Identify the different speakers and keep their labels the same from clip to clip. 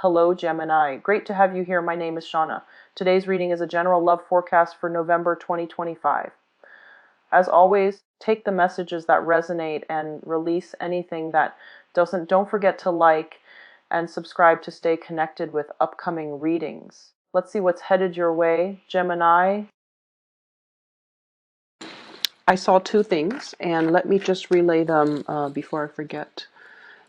Speaker 1: Hello, Gemini. Great to have you here. My name is Shauna. Today's reading is a general love forecast for November 2025. As always, take the messages that resonate and release anything that doesn't. Don't forget to like and subscribe to stay connected with upcoming readings. Let's see what's headed your way, Gemini. I saw two things, and let me just relay them before I forget.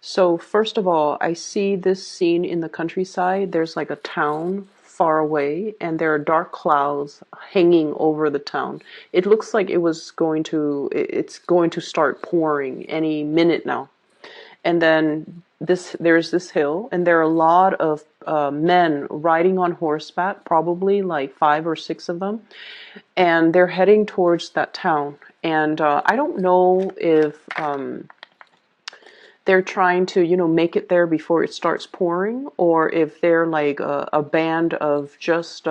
Speaker 1: So first of all, I see this scene in the countryside. There's like a town far away, and there are dark clouds hanging over the town. It looks like it's going to start pouring any minute now. And then there's this hill, and there are a lot of men riding on horseback, probably like 5 or 6 of them, and they're heading towards that town. And I don't know if they're trying to, make it there before it starts pouring, or if they're like a band of just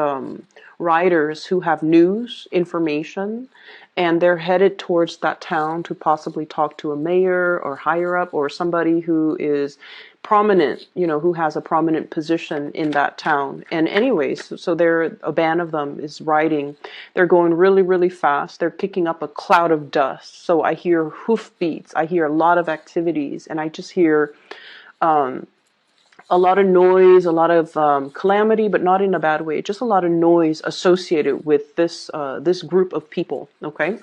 Speaker 1: riders who have news, information, and they're headed towards that town to possibly talk to a mayor or higher up or somebody who is prominent, who has a prominent position in that town. And anyways, so a band of them is riding. They're going really, really fast. They're kicking up a cloud of dust. So I hear hoofbeats. I hear a lot of activities, and I just hear a lot of noise, a lot of calamity, but not in a bad way. Just a lot of noise associated with this group of people. Okay.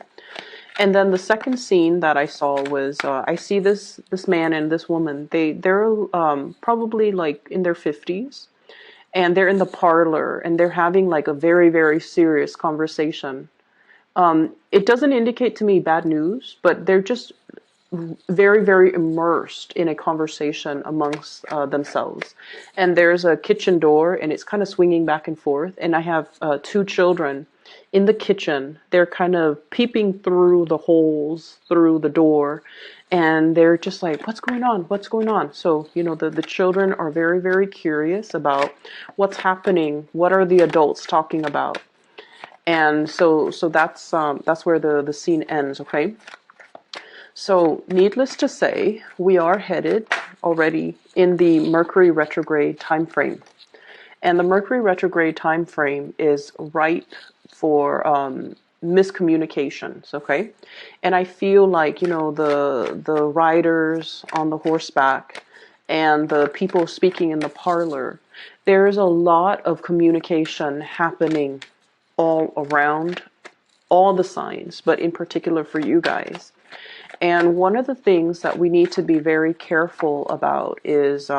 Speaker 1: And then the second scene that I saw was I see this man and this woman. They're probably like in their 50s, and they're in the parlor, and they're having like a very, very serious conversation. It doesn't indicate to me bad news, but they're just very, very immersed in a conversation amongst themselves. And there's a kitchen door, and it's kind of swinging back and forth. And I have 2 children in the kitchen. They're kind of peeping through the holes through the door, and they're just like, what's going on? What's going on? So, the children are very, very curious about what's happening. What are the adults talking about? And so that's where the scene ends. Okay. So needless to say, we are headed already in the Mercury retrograde time frame. And the Mercury retrograde time frame is ripe for miscommunications, okay? And I feel like, the riders on the horseback and the people speaking in the parlor, there's a lot of communication happening all around all the signs, but in particular for you guys. And one of the things that we need to be very careful about is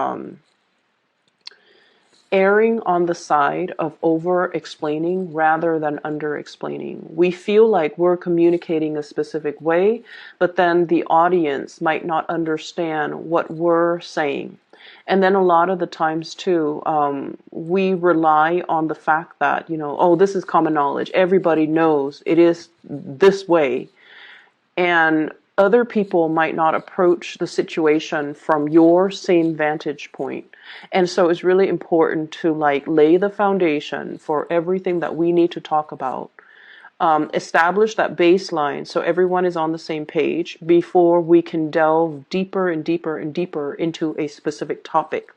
Speaker 1: erring on the side of over-explaining rather than under-explaining. We feel like we're communicating a specific way, but then the audience might not understand what we're saying. And then a lot of the times too, we rely on the fact that, oh, this is common knowledge. Everybody knows it is this way. And other people might not approach the situation from your same vantage point. And so it's really important to lay the foundation for everything that we need to talk about. Establish that baseline so everyone is on the same page before we can delve deeper and deeper and deeper into a specific topic.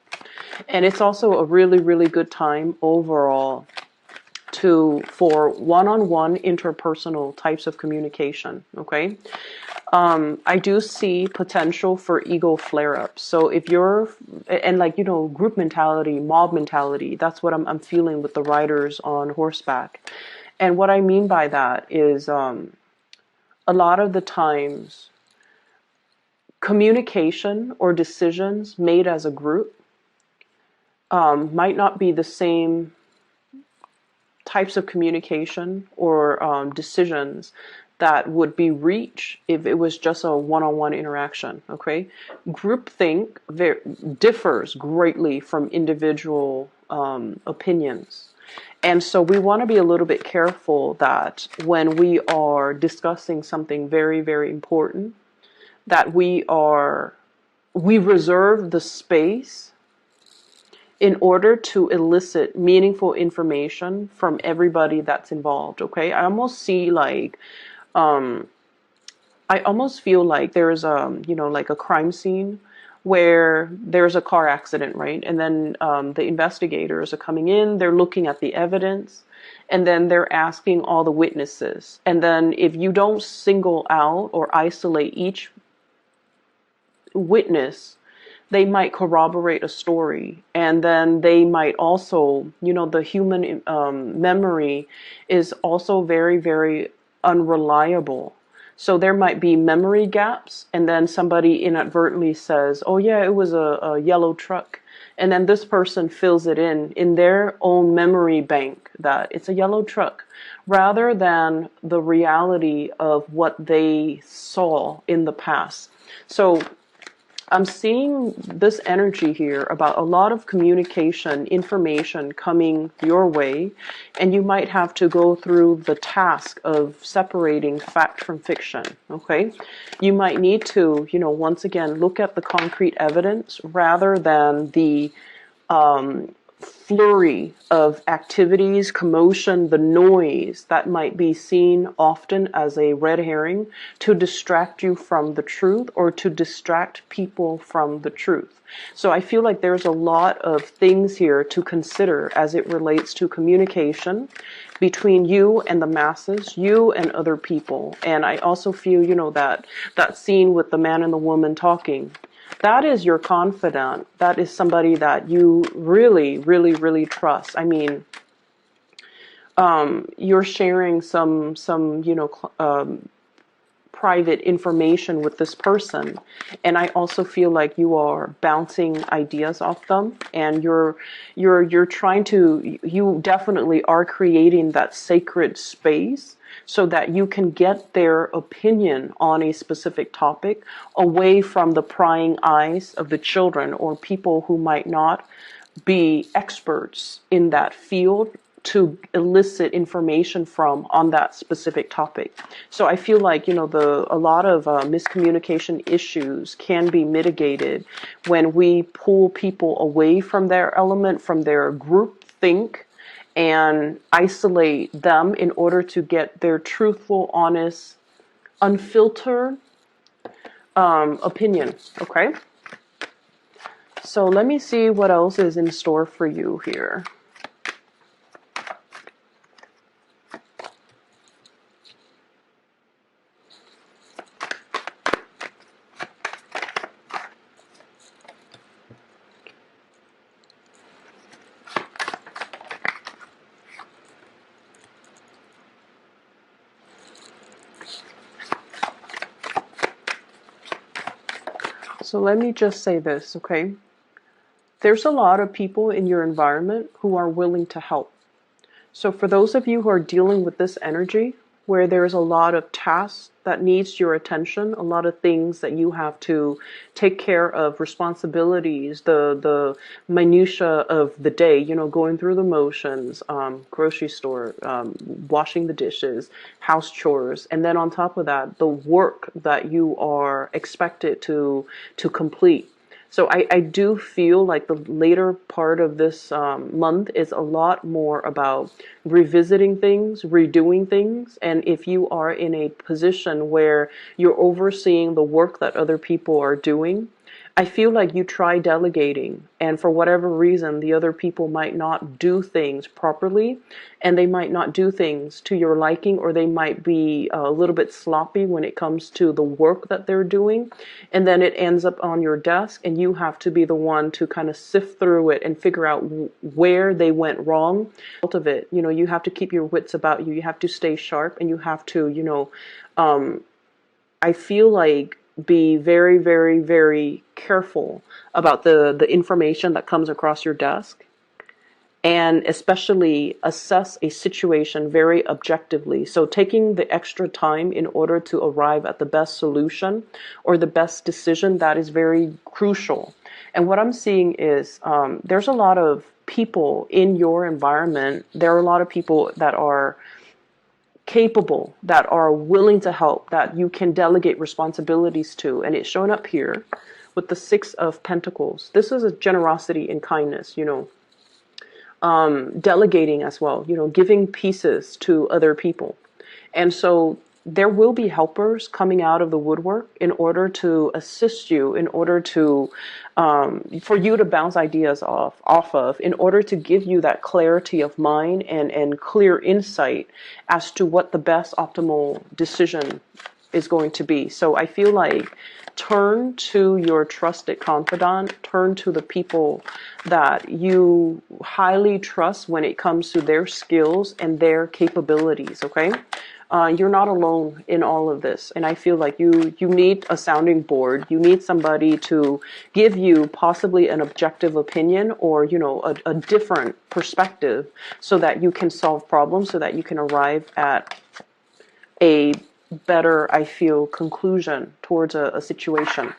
Speaker 1: And it's also a really, really good time overall for one-on-one interpersonal types of communication. Okay. I do see potential for ego flare-ups. So if you're, and group mentality, mob mentality, that's what I'm feeling with the riders on horseback. And what I mean by that is a lot of the times communication or decisions made as a group might not be the same types of communication or decisions that would be reached if it was just a one-on-one interaction. Okay, groupthink differs greatly from individual opinions, and so we want to be a little bit careful that when we are discussing something very, very important, that we reserve the space in order to elicit meaningful information from everybody that's involved. Okay, I almost feel like there's a crime scene where there's a car accident, right? And then the investigators are coming in, they're looking at the evidence, and then they're asking all the witnesses. And then if you don't single out or isolate each witness, they might corroborate a story. And then they might also, the human memory is also very, very unreliable. So there might be memory gaps, and then somebody inadvertently says, oh yeah, it was a yellow truck. And then this person fills it in their own memory bank that it's a yellow truck, rather than the reality of what they saw in the past. So I'm seeing this energy here about a lot of communication, information coming your way, and you might have to go through the task of separating fact from fiction, okay? You might need to, once again, look at the concrete evidence rather than the flurry of activities, commotion, the noise that might be seen often as a red herring to distract you from the truth or to distract people from the truth. So I feel like there's a lot of things here to consider as it relates to communication between you and the masses, you and other people. And I also feel, that scene with the man and the woman talking. That is your confidant. That is somebody that you really, really, really trust. I mean, you're sharing some private information with this person, and I also feel like you are bouncing ideas off them, and you're trying to. You definitely are creating that sacred space so that you can get their opinion on a specific topic away from the prying eyes of the children or people who might not be experts in that field to elicit information from on that specific topic. So I feel like, a lot of miscommunication issues can be mitigated when we pull people away from their element, from their group think, and isolate them in order to get their truthful, honest, unfiltered opinion. Okay? So let me see what else is in store for you here. So let me just say this, okay? There's a lot of people in your environment who are willing to help. So for those of you who are dealing with this energy, where there's a lot of tasks that needs your attention, a lot of things that you have to take care of, responsibilities, the minutia of the day, going through the motions, grocery store, washing the dishes, house chores, and then on top of that, the work that you are expected to complete. So I do feel like the later part of this month is a lot more about revisiting things, redoing things. And if you are in a position where you're overseeing the work that other people are doing, I feel like you try delegating, and for whatever reason, the other people might not do things properly, and they might not do things to your liking, or they might be a little bit sloppy when it comes to the work that they're doing, and then it ends up on your desk, and you have to be the one to kind of sift through it and figure out where they went wrong. Of it, you have to keep your wits about you. You have to stay sharp, and you have to, I feel like be very, very, very careful about the information that comes across your desk, and especially assess a situation very objectively. So taking the extra time in order to arrive at the best solution or the best decision, that is very crucial. And what I'm seeing is there's a lot of people in your environment. There are a lot of people that are capable, that are willing to help, that you can delegate responsibilities to. And it's shown up here with the Six of Pentacles. This is a generosity and kindness, delegating as well, giving pieces to other people. And so there will be helpers coming out of the woodwork in order to assist you, in order to for you to bounce ideas off of, in order to give you that clarity of mind and clear insight as to what the best optimal decision is going to be. So I feel like turn to your trusted confidant, turn to the people that you highly trust when it comes to their skills and their capabilities, okay? You're not alone in all of this. And I feel like you need a sounding board. You need somebody to give you possibly an objective opinion or, you know, a different perspective so that you can solve problems, so that you can arrive at a better, I feel, conclusion towards a situation.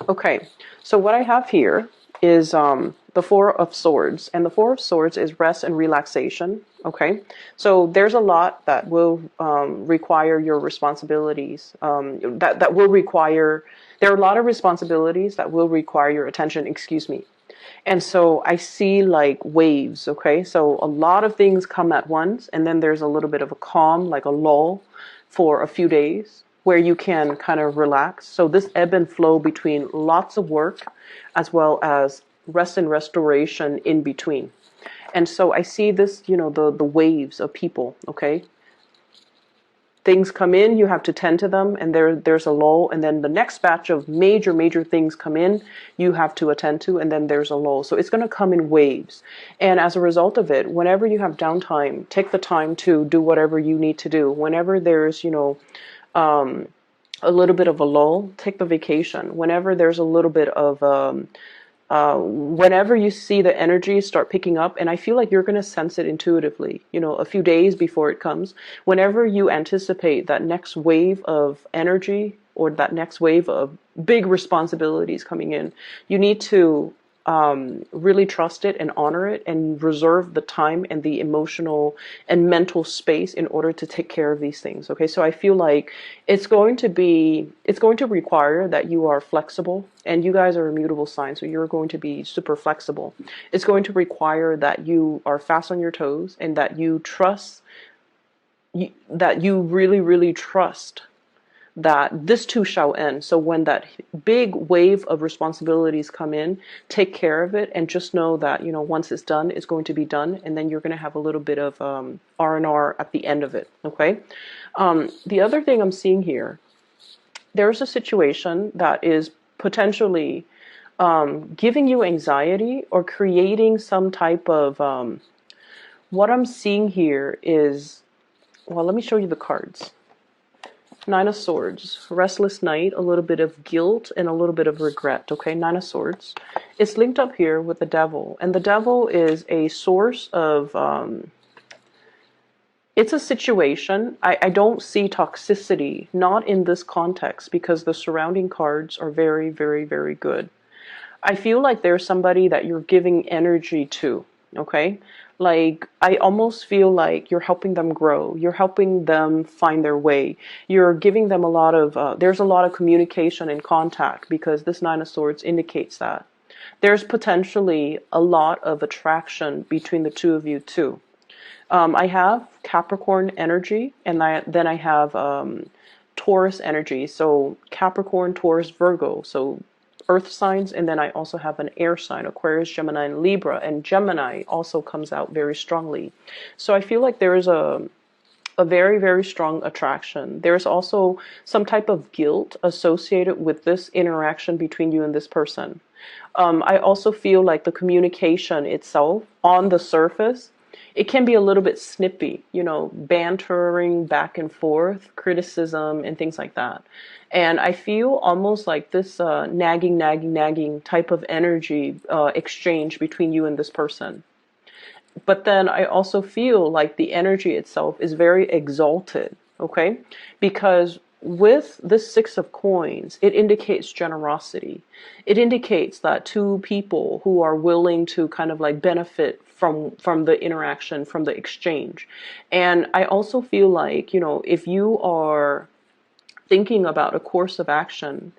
Speaker 1: Okay, so what I have here is the Four of Swords, and the Four of Swords is rest and relaxation. Okay, so there's a lot that will require your responsibilities. That will require. There are a lot of responsibilities that will require your attention. Excuse me. And so I see like waves. Okay, so a lot of things come at once, and then there's a little bit of a calm, like a lull, for a few days, where you can kind of relax. So this ebb and flow between lots of work as well as rest and restoration in between. And so I see this, you know, the waves of people, okay? Things come in, you have to tend to them, and there's a lull, and then the next batch of major things come in, you have to attend to, and then there's a lull. So it's going to come in waves. And as a result of it, whenever you have downtime, take the time to do whatever you need to do. Whenever there's, you know, a little bit of a lull, take the vacation. Whenever there's a little bit of whenever you see the energy start picking up, and I feel like you're going to sense it intuitively, you know, a few days before it comes, whenever you anticipate that next wave of energy or that next wave of big responsibilities coming in, you need to really trust it and honor it and reserve the time and the emotional and mental space in order to take care of these things. Okay, so I feel like it's going to require that you are flexible, and you guys are immutable signs, so you're going to be super flexible. It's going to require that you are fast on your toes and that you trust, that you really trust that this too shall end. So when that big wave of responsibilities come in, take care of it and just know that, you know, once it's done, it's going to be done, and then you're going to have a little bit of R&R at the end of it, okay? The other thing I'm seeing here, there's a situation that is potentially giving you anxiety or creating some type of, what I'm seeing here is, well, let me show you the cards. Nine of Swords, restless night, a little bit of guilt and a little bit of regret, okay? Nine of Swords. It's linked up here with the Devil, and the Devil is a source of, it's a situation. I don't see toxicity, not in this context, because the surrounding cards are very good. I feel like there's somebody that you're giving energy to, okay? Like, I almost feel like you're helping them grow. You're helping them find their way. You're giving them a lot of, there's a lot of communication and contact, because this Nine of Swords indicates that. There's potentially a lot of attraction between the two of you too. I have Capricorn energy, and then I have Taurus energy. So Capricorn, Taurus, Virgo. So earth signs, and then I also have an air sign, Aquarius, Gemini, and Libra, and Gemini also comes out very strongly. So I feel like there is a very strong attraction. There's also some type of guilt associated with this interaction between you and this person. I also feel like the communication itself on the surface, it can be a little bit snippy, you know, bantering back and forth, criticism and things like that. And I feel almost like this nagging type of energy exchange between you and this person. But then I also feel like the energy itself is very exalted, okay? Because with this Six of Coins, it indicates generosity. It indicates that two people who are willing to kind of like benefit from the interaction, from the exchange. And I also feel like, you know, if you are thinking about a course of action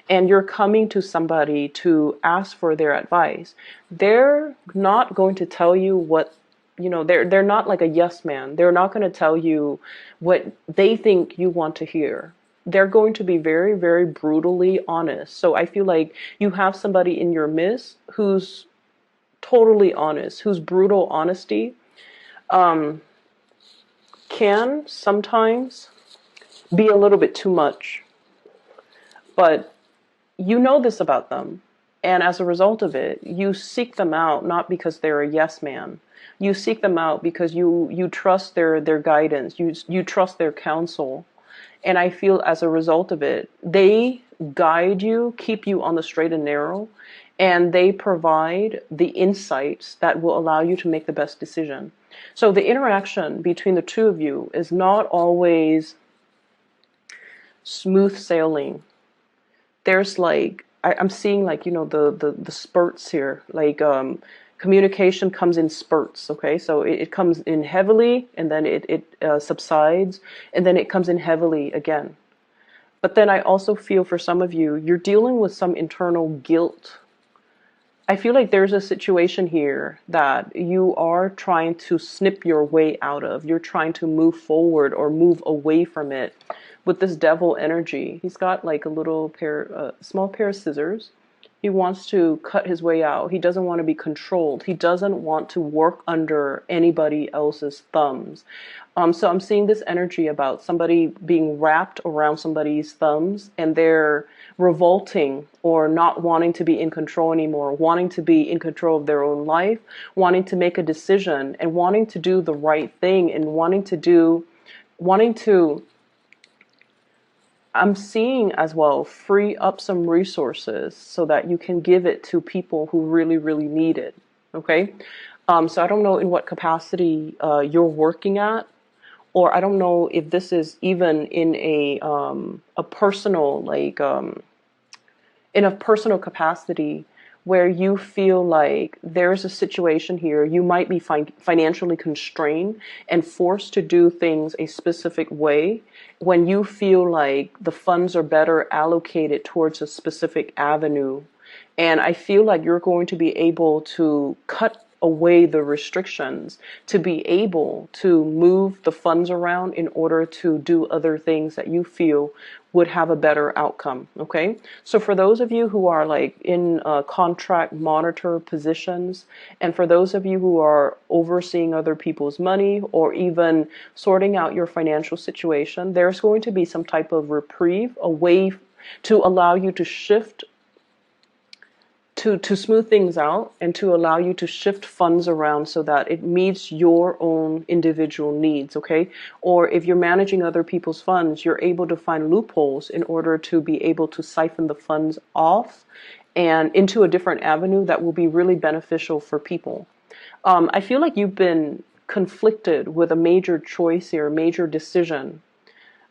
Speaker 1: and you're coming to somebody to ask for their advice, they're not going to tell you what they're not like a yes man. They're not going to tell you what they think you want to hear. They're going to be very, very brutally honest. So I feel like you have somebody in your midst who's totally honest, whose brutal honesty can sometimes be a little bit too much. But you know this about them. And as a result of it, you seek them out not because they're a yes man. You seek them out because you trust their guidance. You trust their counsel. And I feel as a result of it, they guide you, keep you on the straight and narrow, and they provide the insights that will allow you to make the best decision. So the interaction between the two of you is not always smooth sailing. There's like, I'm seeing like, the spurts here, like communication comes in spurts. Okay. So it comes in heavily, and then it subsides, and then it comes in heavily again. But then I also feel for some of you, you're dealing with some internal guilt. I feel like there's a situation here that you are trying to snip your way out of. You're trying to move forward or move away from it with this devil energy. He's got like a small pair of scissors. He wants to cut his way out. He doesn't want to be controlled. He doesn't want to work under anybody else's thumbs. So I'm seeing this energy about somebody being wrapped around somebody's thumbs, and they're revolting or not wanting to be in control anymore, wanting to be in control of their own life, wanting to make a decision, and wanting to do the right thing, and I'm seeing as well, free up some resources so that you can give it to people who really, really need it. Okay. So I don't know in what capacity you're working at, or I don't know if this is even in a personal, like, in a personal capacity where you feel like there's a situation here, you might be financially constrained and forced to do things a specific way when you feel like the funds are better allocated towards a specific avenue. And I feel like you're going to be able to cut away the restrictions to be able to move the funds around in order to do other things that you feel would have a better outcome. Okay. So for those of you who are like in contract monitor positions, and for those of you who are overseeing other people's money or even sorting out your financial situation, there's going to be some type of reprieve, a way to allow you to shift, to smooth things out, and to allow you to shift funds around so that it meets your own individual needs, okay? Or if you're managing other people's funds, you're able to find loopholes in order to be able to siphon the funds off and into a different avenue that will be really beneficial for people. I feel like you've been conflicted with a major choice here, a major decision,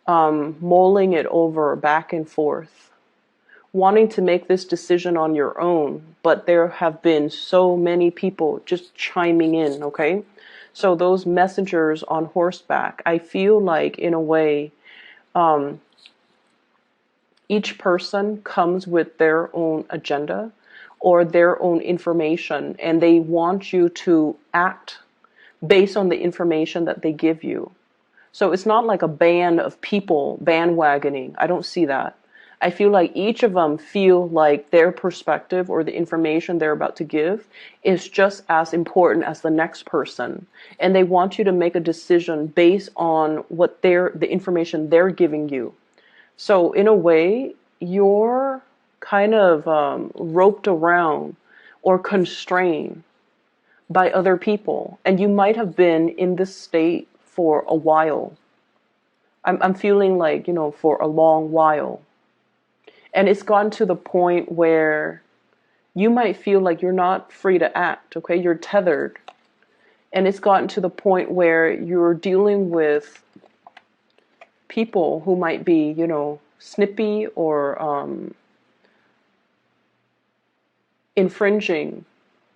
Speaker 1: mulling it over back and forth, wanting to make this decision on your own, but there have been so many people just chiming in, okay? So those messengers on horseback, I feel like in a way, each person comes with their own agenda or their own information, and they want you to act based on the information that they give you. So it's not like a band of people bandwagoning. I don't see that. I feel like each of them feel like their perspective or the information they're about to give is just as important as the next person. And they want you to make a decision based on what the information they're giving you. So in a way, you're kind of roped around or constrained by other people. And you might have been in this state for a while. I'm feeling like, for a long while. And it's gotten to the point where you might feel like you're not free to act, okay? You're tethered. And it's gotten to the point where you're dealing with people who might be, snippy or infringing,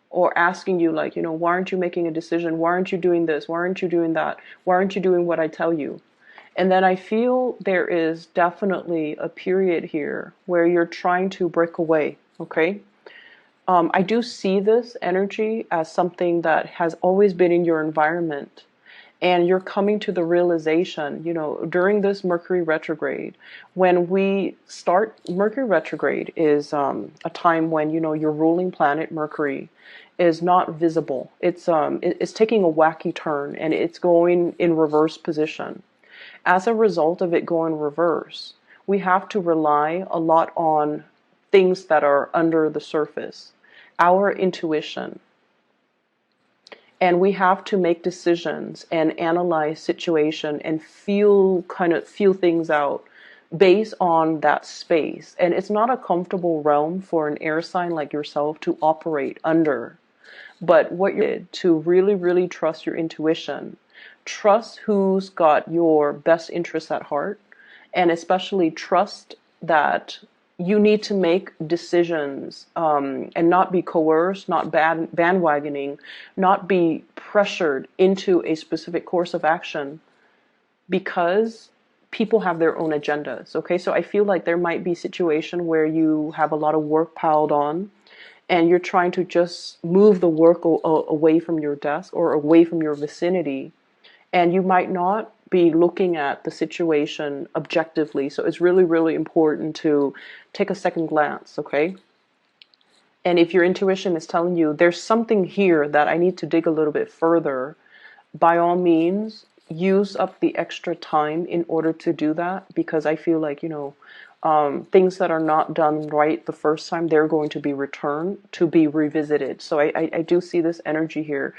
Speaker 1: or asking you like, why aren't you making a decision? Why aren't you doing this? Why aren't you doing that? Why aren't you doing what I tell you? And then I feel there is definitely a period here where you're trying to break away, okay? I do see this energy as something that has always been in your environment. And you're coming to the realization, during this Mercury retrograde, when we start, Mercury retrograde is a time when, your ruling planet, Mercury, is not visible. It's taking a wacky turn and it's going in reverse position. As a result of it going reverse, we have to rely a lot on things that are under the surface, our intuition. And we have to make decisions and analyze situation and feel things out based on that space. And it's not a comfortable realm for an air sign like yourself to operate under. But what you're to really, really trust your intuition, trust who's got your best interests at heart, and especially trust that you need to make decisions and not be coerced, not bandwagoning, not be pressured into a specific course of action because people have their own agendas. Okay, so I feel like there might be a situation where you have a lot of work piled on and you're trying to just move the work away from your desk or away from your vicinity, and you might not be looking at the situation objectively. So it's really, really important to take a second glance, okay? And if your intuition is telling you there's something here that I need to dig a little bit further, by all means, use up the extra time in order to do that, because I feel like, things that are not done right the first time, they're going to be returned to be revisited. So I do see this energy here.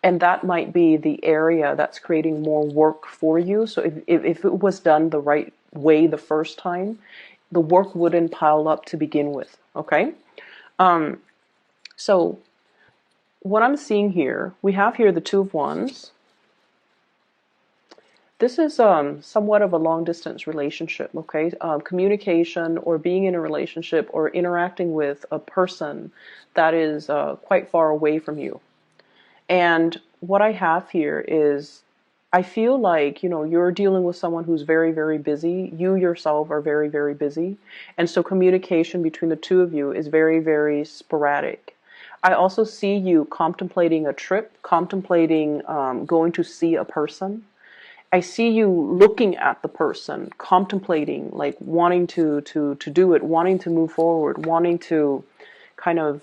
Speaker 1: And that might be the area that's creating more work for you. So if it was done the right way the first time, the work wouldn't pile up to begin with. Okay? So what I'm seeing here, we have here the Two of Wands. This is somewhat of a long distance relationship, okay? Communication or being in a relationship or interacting with a person that is quite far away from you. And what I have here is, I feel like, you're dealing with someone who's very, very busy. You yourself are very, very busy. And so communication between the two of you is very, very sporadic. I also see you contemplating a trip, contemplating going to see a person. I see you looking at the person, contemplating, like wanting to do it, wanting to move forward, wanting to kind of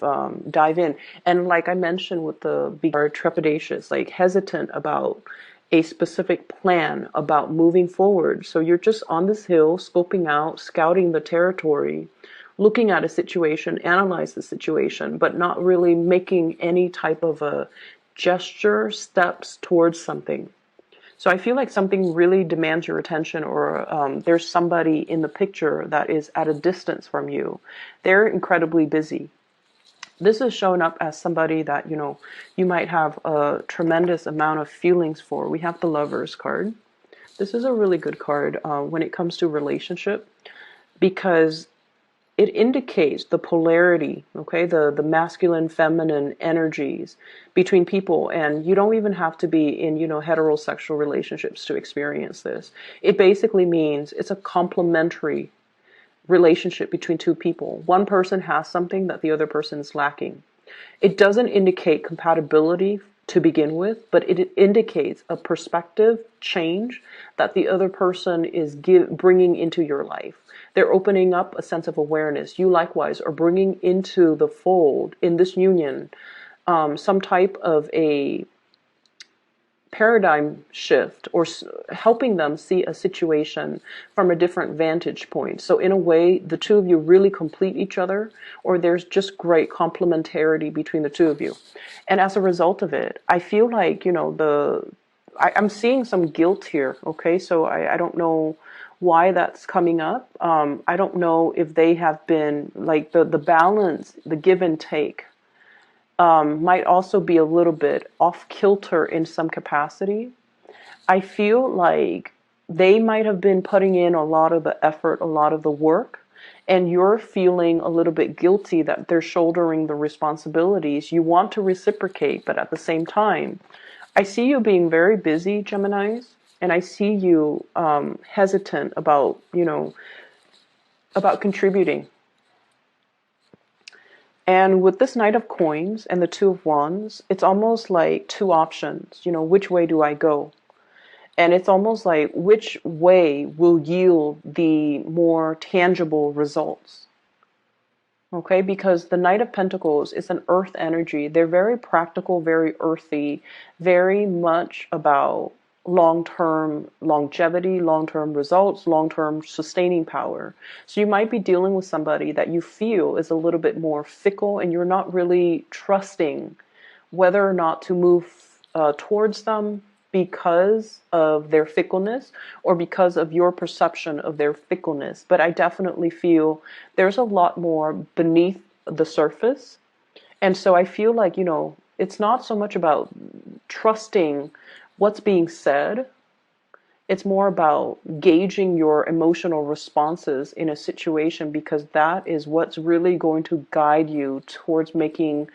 Speaker 1: dive in. And like I mentioned with the are trepidatious, like hesitant about a specific plan, about moving forward. So you're just on this hill, scoping out, scouting the territory, looking at a situation, analyze the situation, but not really making any type of a gesture, steps towards something. So I feel like something really demands your attention, or there's somebody in the picture that is at a distance from you. They're incredibly busy. This is showing up as somebody that, you might have a tremendous amount of feelings for. We have the Lovers card. This is a really good card when it comes to relationship, because it indicates the polarity, okay, the masculine, feminine energies between people. And you don't even have to be in, heterosexual relationships to experience this. It basically means it's a complementary relationship between two people. One person has something that the other person is lacking. It doesn't indicate compatibility to begin with, but it indicates a perspective change that the other person is bringing into your life. They're opening up a sense of awareness. You likewise are bringing into the fold in this union some type of a paradigm shift, or helping them see a situation from a different vantage point. So in a way, the two of you really complete each other, or there's just great complementarity between the two of you. And as a result of it, I feel like, I'm seeing some guilt here. Okay, so I don't know why that's coming up. I don't know if they have been like the balance, the give and take might also be a little bit off kilter in some capacity. I feel like they might have been putting in a lot of the effort, a lot of the work, and you're feeling a little bit guilty that they're shouldering the responsibilities. You want to reciprocate, but at the same time, I see you being very busy, Geminis, and I see you hesitant about, about contributing. And with this Knight of Coins and the Two of Wands, it's almost like two options. Which way do I go? And it's almost like which way will yield the more tangible results. Okay, because the Knight of Pentacles is an earth energy. They're very practical, very earthy, very much about long-term longevity, long-term results, long-term sustaining power. So you might be dealing with somebody that you feel is a little bit more fickle, and you're not really trusting whether or not to move towards them because of their fickleness or because of your perception of their fickleness. But I definitely feel there's a lot more beneath the surface. And so I feel like, it's not so much about trusting what's being said. It's more about gauging your emotional responses in a situation, because that is what's really going to guide you towards making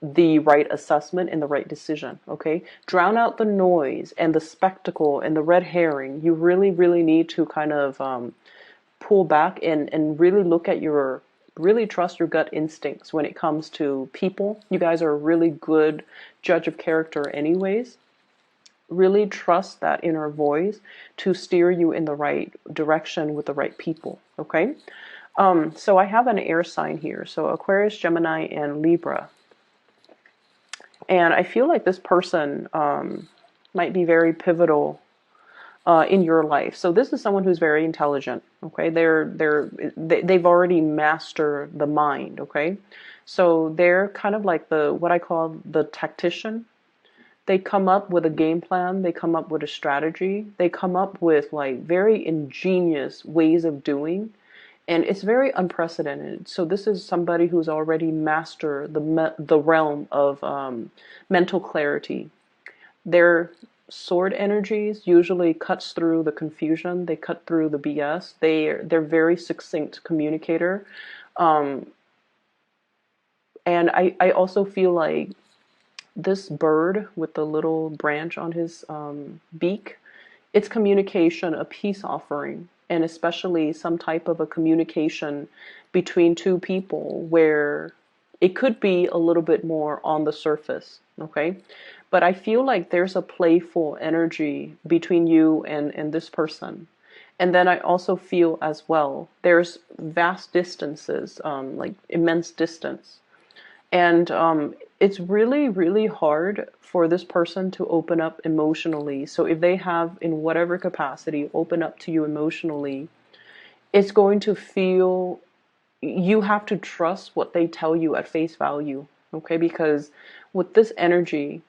Speaker 1: the right assessment and the right decision. Okay, drown out the noise and the spectacle and the red herring. You really, really need to kind of pull back and really look at really trust your gut instincts when it comes to people. You guys are a really good judge of character anyways. Really trust that inner voice to steer you in the right direction with the right people. Okay, so I have an air sign here, so Aquarius, Gemini, and Libra. And I feel like this person might be very pivotal in your life. So this is someone who's very intelligent. Okay, they've already mastered the mind. Okay, so they're kind of like what I call the tactician. They come up with a game plan. They come up with a strategy. They come up with like very ingenious ways of doing. And it's very unprecedented. So this is somebody who's already mastered the realm of mental clarity. Their sword energies usually cuts through the confusion. They cut through the BS. They're very succinct communicator. And I also feel like this bird with the little branch on his beak, it's communication, a peace offering, and especially some type of a communication between two people where it could be a little bit more on the surface. Okay, but I feel like there's a playful energy between you and this person. And then I also feel as well there's vast distances, like immense distance. And it's really, really hard for this person to open up emotionally. So if they have, in whatever capacity, open up to you emotionally, it's going to feel, you have to trust what they tell you at face value. Okay, because with this energy,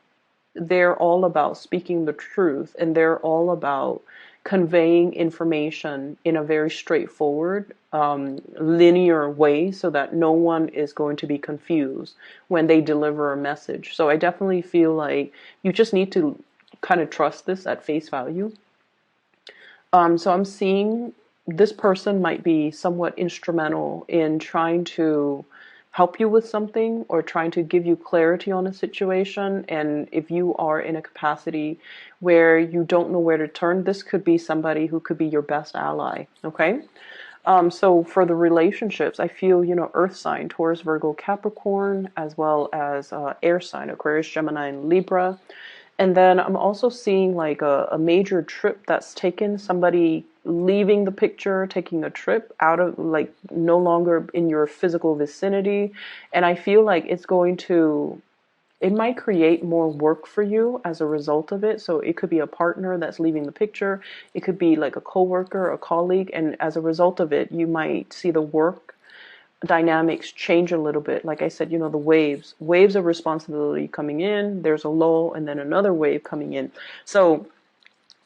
Speaker 1: they're all about speaking the truth, and they're all about conveying information in a very straightforward, linear way, so that no one is going to be confused when they deliver a message. So I definitely feel like you just need to kind of trust this at face value. So I'm seeing this person might be somewhat instrumental in trying to help you with something or trying to give you clarity on a situation. And if you are in a capacity where you don't know where to turn, this could be somebody who could be your best ally. Okay. So for the relationships, I feel, earth sign, Taurus, Virgo, Capricorn, as well as air sign, Aquarius, Gemini, and Libra. And then I'm also seeing like a major trip that's taken, somebody leaving the picture, taking a trip out of, like, no longer in your physical vicinity. And I feel like it might create more work for you as a result of it. So it could be a partner that's leaving the picture. It could be like a coworker, a colleague. And as a result of it, you might see the work dynamics change a little bit. Like I said, the waves of responsibility coming in, there's a lull, and then another wave coming in. So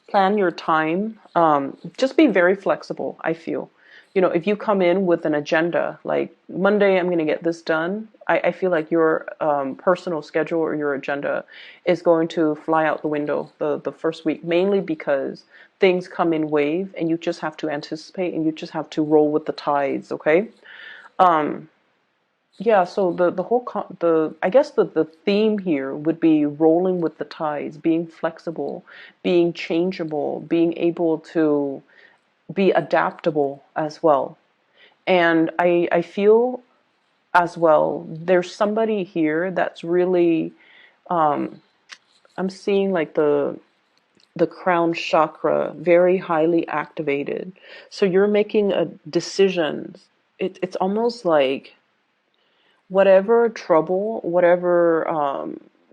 Speaker 1: plan your time. Just be very flexible, I feel. If you come in with an agenda, like Monday, I'm going to get this done, I feel like your personal schedule or your agenda is going to fly out the window the first week, mainly because things come in wave and you just have to anticipate and you just have to roll with the tides, okay? Yeah, so I guess the theme here would be rolling with the tides, being flexible, being changeable, being able to be adaptable as well. And I feel as well. There's somebody here that's really, I'm seeing like the crown chakra very highly activated. So you're making a decision. It's almost like whatever trouble, whatever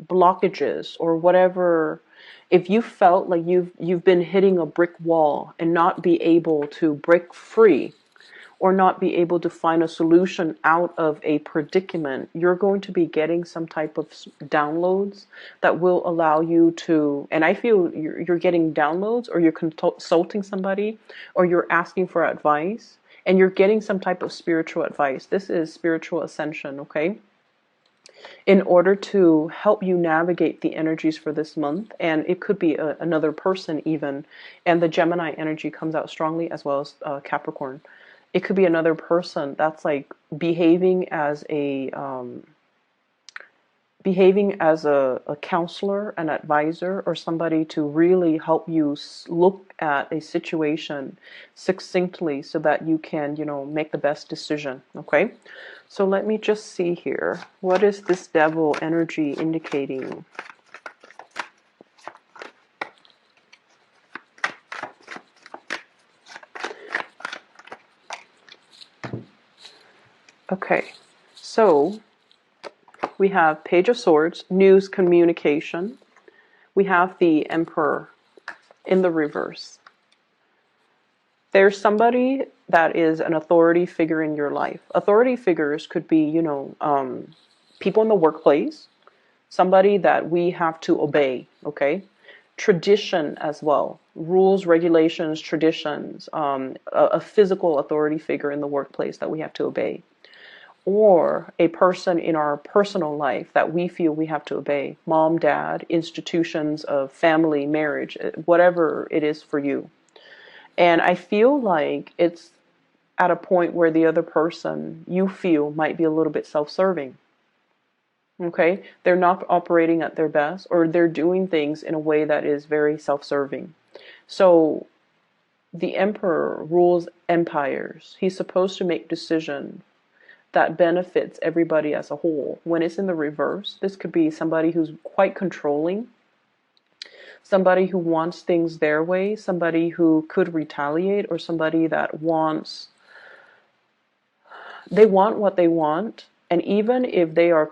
Speaker 1: blockages, or whatever, if you felt like you've been hitting a brick wall and not be able to break free, or not be able to find a solution out of a predicament, you're going to be getting some type of downloads that will allow you to, and I feel you're getting downloads, or you're consulting somebody, or you're asking for advice, and you're getting some type of spiritual advice. This is spiritual ascension, okay? In order to help you navigate the energies for this month. And it could be another person even. And the Gemini energy comes out strongly, as well as Capricorn. It could be another person that's like behaving as a counselor, an advisor, or somebody to really help you look at a situation succinctly so that you can, make the best decision. Okay, so let me just see here. What is this devil energy indicating? Okay, so we have Page of Swords, news, communication. We have the Emperor in the reverse. There's somebody that is an authority figure in your life. Authority figures could be, people in the workplace, somebody that we have to obey, okay? Tradition as well, rules, regulations, traditions, a physical authority figure in the workplace that we have to obey. Or a person in our personal life that we feel we have to obey. Mom, dad, institutions of family, marriage, whatever it is for you. And I feel like it's at a point where the other person you feel might be a little bit self-serving. Okay? They're not operating at their best, or they're doing things in a way that is very self-serving. So the Emperor rules empires. He's supposed to make decisions that benefits everybody as a whole. When it's in the reverse, this could be somebody who's quite controlling, somebody who wants things their way, somebody who could retaliate, or somebody that they want what they want, and even if they are